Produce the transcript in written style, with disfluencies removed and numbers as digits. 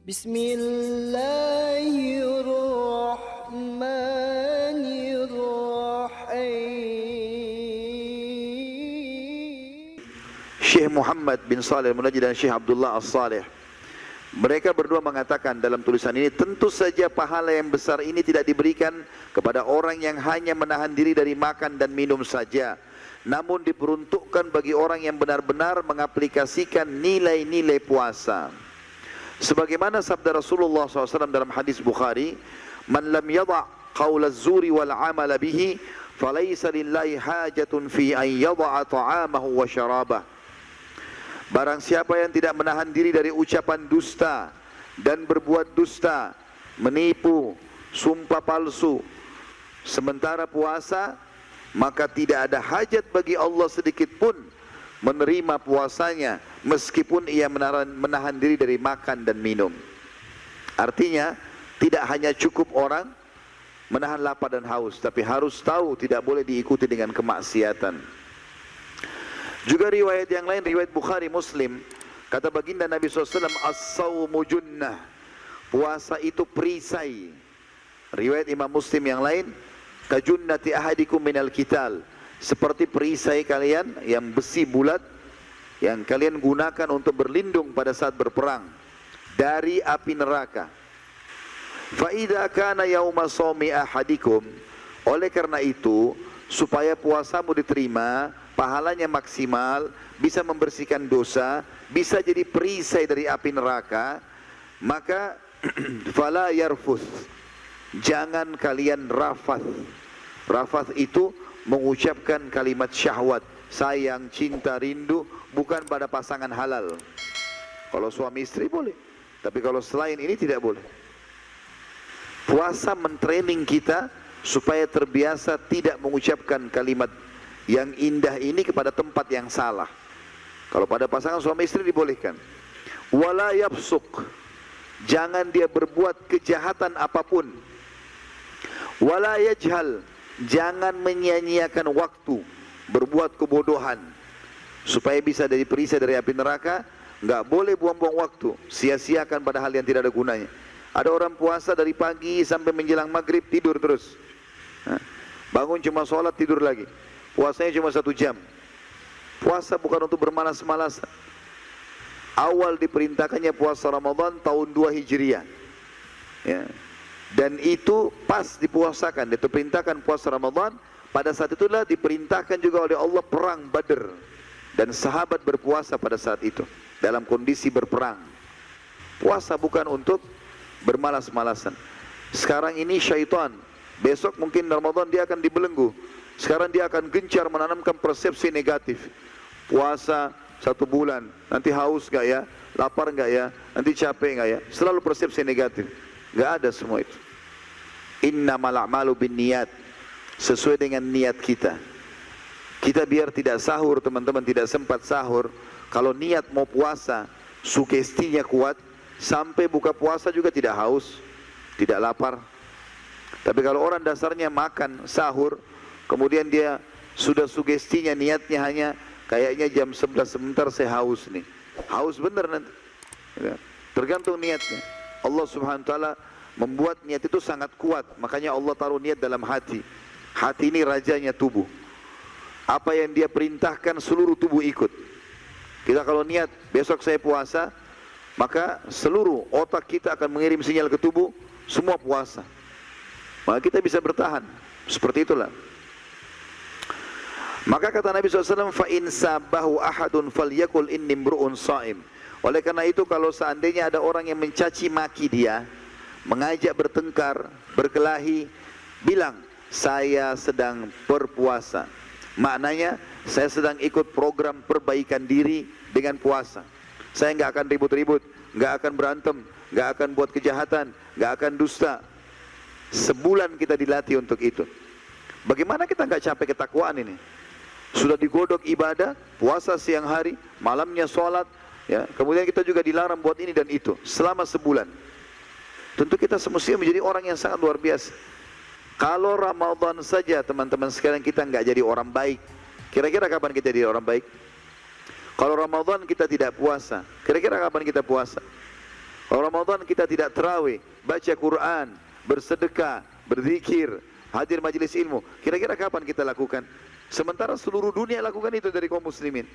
Bismillahirrahmanirrahim. Syekh Muhammad bin Saleh Al-Munajjid dan Syekh Abdullah As-Saleh, mereka berdua mengatakan dalam tulisan ini, tentu saja pahala yang besar ini tidak diberikan kepada orang yang hanya menahan diri dari makan dan minum saja, namun diperuntukkan bagi orang yang benar-benar mengaplikasikan nilai-nilai puasa. Sebagaimana sabda Rasulullah SAW dalam hadis Bukhari, "Man lam yada' qawla az-zuri wal 'amala bihi, falaysa lillahi hajatun fi an yada'a ta'amahu wa syarabah." Barang siapa yang tidak menahan diri dari ucapan dusta dan berbuat dusta, menipu, sumpah palsu, sementara puasa, maka tidak ada hajat bagi Allah sedikit pun menerima puasanya, meskipun ia menahan diri dari makan dan minum. Artinya, tidak hanya cukup orang menahan lapar dan haus, tapi harus tahu tidak boleh diikuti dengan kemaksiatan. Juga riwayat yang lain, riwayat Bukhari Muslim, kata baginda Nabi SAW, "As-sawmu junnah." Puasa itu perisai. Riwayat Imam Muslim yang lain, "Kajunnati ahadikum minal qital." Seperti perisai kalian yang besi bulat yang kalian gunakan untuk berlindung pada saat berperang dari api neraka. Fa idza kana yauma shaumi ahadikum, oleh karena itu supaya puasamu diterima, pahalanya maksimal, bisa membersihkan dosa, bisa jadi perisai dari api neraka, maka fala yarfuth, jangan kalian rafath. Rafath itu mengucapkan kalimat syahwat, sayang, cinta, rindu, bukan pada pasangan halal. Kalau suami istri boleh, tapi kalau selain ini tidak boleh. Puasa mentraining kita supaya terbiasa tidak mengucapkan kalimat yang indah ini kepada tempat yang salah. Kalau pada pasangan suami istri dibolehkan. Wala yafsuk, jangan dia berbuat kejahatan apapun. Wala yajhal, jangan menyia-nyiakan waktu, berbuat kebodohan. Supaya bisa dari perisai dari api neraka, nggak boleh buang-buang waktu, sia-siakan pada hal yang tidak ada gunanya. Ada orang puasa dari pagi sampai menjelang maghrib tidur terus. Bangun cuma sholat, tidur lagi. Puasanya cuma 1 jam. Puasa bukan untuk bermalas-malasan. Awal diperintahkannya puasa Ramadan tahun 2 Hijriah. Ya. Dan itu pas dipuasakan, diperintahkan puasa Ramadan. Pada saat itulah diperintahkan juga oleh Allah perang Badr. Dan sahabat berpuasa pada saat itu dalam kondisi berperang. Puasa bukan untuk bermalas-malasan. Sekarang ini syaitan, besok mungkin Ramadan dia akan dibelenggu. Sekarang dia akan gencar menanamkan persepsi negatif. Puasa 1 bulan, nanti haus gak ya? Lapar gak ya? Nanti capek gak ya? Selalu persepsi negatif. Gak ada semua itu. Innamal a'malu binniyat, sesuai dengan niat kita. Kita biar tidak sahur, teman-teman, tidak sempat sahur. Kalau niat mau puasa, sugestinya kuat, sampai buka puasa juga tidak haus, tidak lapar. Tapi kalau orang dasarnya makan, sahur, kemudian dia sudah sugestinya, niatnya hanya kayaknya jam 11 sebentar saya haus nih. Haus bener nanti. Tergantung niatnya. Allah Subhanahu wa taala membuat niat itu sangat kuat. Makanya Allah taruh niat dalam hati. Hati ini rajanya tubuh. Apa yang dia perintahkan seluruh tubuh ikut. Kita kalau niat besok saya puasa, maka seluruh otak kita akan mengirim sinyal ke tubuh, semua puasa. Maka kita bisa bertahan. Seperti itulah. Maka kata Nabi SAW, فَإِنْ سَابَهُ أَحَدٌ فَلْيَقُلْ إِنِّي امْرُؤٌ صَائِمٌ. Oleh karena itu kalau seandainya ada orang yang mencaci maki dia, mengajak bertengkar, berkelahi, bilang, saya sedang berpuasa. Maknanya, saya sedang ikut program perbaikan diri dengan puasa. Saya nggak akan ribut-ribut, nggak akan berantem, nggak akan buat kejahatan, nggak akan dusta. Sebulan kita dilatih untuk itu. Bagaimana kita nggak capek ketakwaan ini? Sudah digodok ibadah, puasa siang hari, malamnya sholat, ya. Kemudian kita juga dilarang buat ini dan itu selama sebulan. Tentu kita semestinya menjadi orang yang sangat luar biasa. Kalau Ramadan saja teman-teman sekalian kita nggak jadi orang baik, kira-kira kapan kita jadi orang baik? Kalau Ramadan kita tidak puasa, kira-kira kapan kita puasa? Kalau Ramadan Ramadan kita tidak tarawih, baca Quran, bersedekah, berzikir, hadir majelis ilmu, kira-kira kapan kita lakukan? Sementara seluruh dunia lakukan itu dari kaum muslimin.